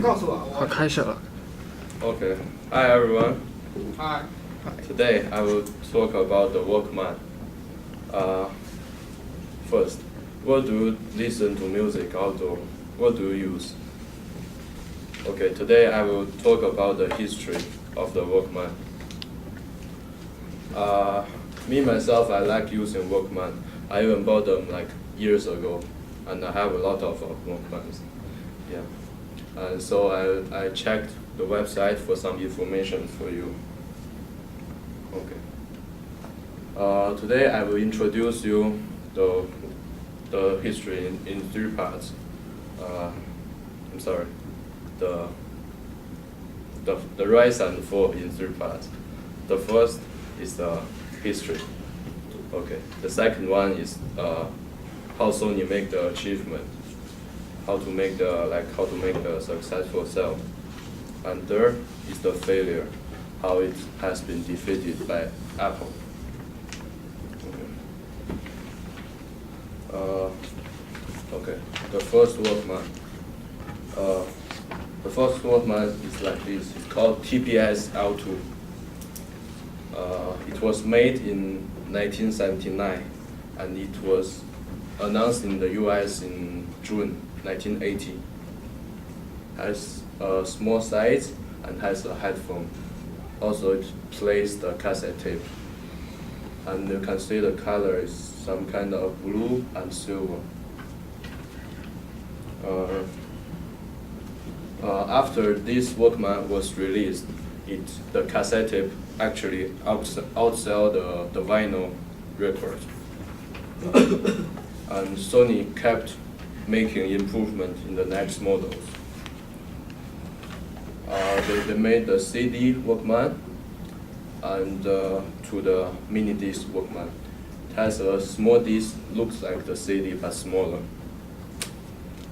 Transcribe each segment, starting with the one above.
Okay. Hi everyone. Hi. Today I will talk about the Walkman. First, what do you listen to music outdoor? What do you use? Okay, today I will talk about the history of the Walkman. Me myself, I like using Walkman. I even bought them like years ago, and I have a lot of Walkmans. Yeah. And so I checked the website for some information for you. Okay. Today I will introduce you the history in three parts. I'm sorry. The rise and fall in three parts. The first is the history. Okay. The second one is how Sony make the achievement, how to make the successful sale, and third is the failure, how it has been defeated by Apple. Okay, the first Walkman. The first Walkman is like this. It's called TPS L2. It was made in 1979, and it was announced in the US in June 1980. Has a small size and has a headphone. Also, it plays the cassette tape. And you can see the color is some kind of blue and silver. After this Walkman was released, the cassette tape actually outsell the vinyl record. And Sony kept making improvement in the next models. They made the CD Walkman and to the mini disc Walkman. It has a small disc, looks like the CD but smaller.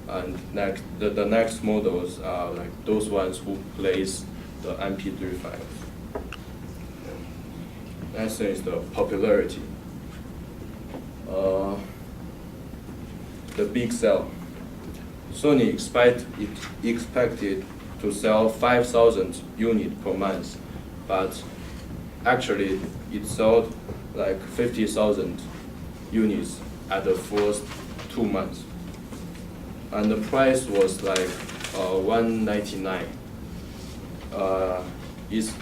And the next models are like those ones who plays the MP3 files. Next thing is the popularity. The big sale. Sony expected to sell 5,000 units per month, but actually it sold like 50,000 units at the first 2 months. And the price was like $199. It's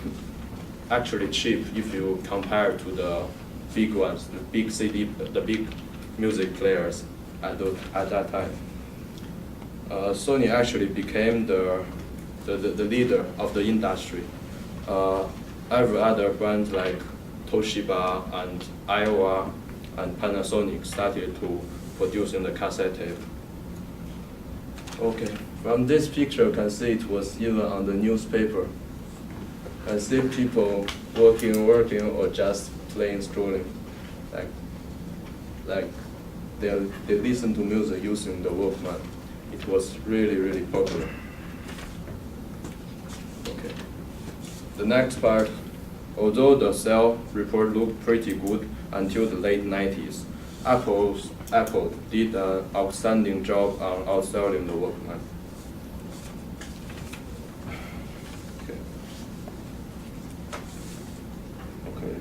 actually cheap if you compare to the big ones, the big CD, the big music players at that time. Sony actually became the leader of the industry. Every other brand like Toshiba and Iowa and Panasonic started to producing the cassette tape. Okay, from this picture you can see it was even on the newspaper. You can see people working or just playing, strolling. Like they listen to music using the Walkman. It was really popular. Okay. The next part, although the sale report looked pretty good until the late 90s, Apple did an outstanding job on outselling the Walkman. Okay,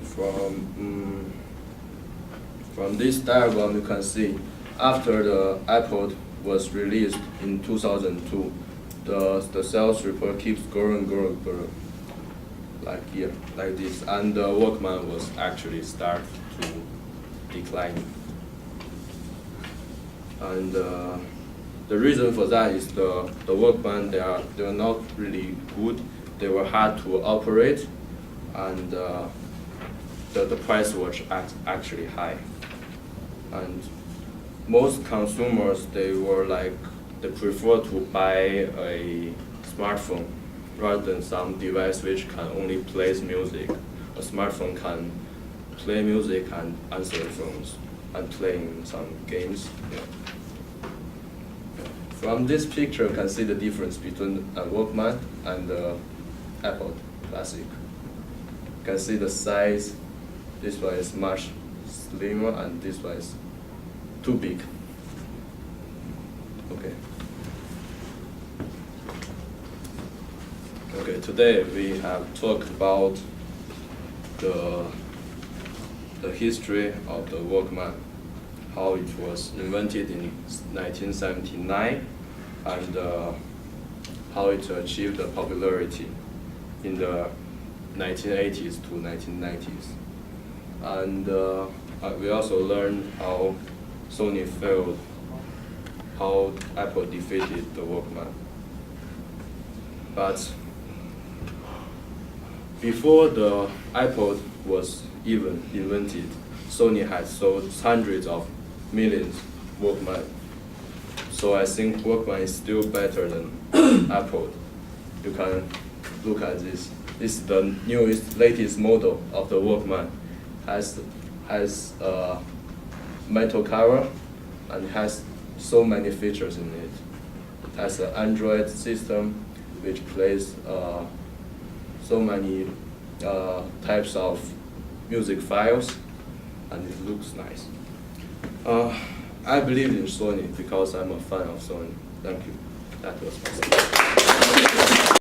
from this diagram you can see, after the iPod was released in 2002, the sales report keeps growing, like here, like this, and the Walkman was actually start to decline. And the reason for that is the Walkman, they are not really good. They were hard to operate, and the price was actually high. And most consumers, they prefer to buy a smartphone rather than some device which can only play music. A smartphone can play music and answer phones and playing some games. Yeah. From this picture, you can see the difference between a Walkman and the Apple Classic. You can see the size. This one is much slimmer, and this one is too big. Okay. Okay, today we have talked about the history of the Walkman, how it was invented in 1979, and how it achieved the popularity in the 1980s to 1990s. And we also learned how Sony failed, how Apple defeated the Walkman. But before the iPod was even invented, Sony had sold hundreds of millions Walkman. So I think Walkman is still better than Apple. You can look at this. This is the newest, latest model of the Walkman. Has a metal cover and has so many features in it. It has an Android system which plays so many types of music files, and it looks nice. I believe in Sony because I'm a fan of Sony. Thank you. That was my speech.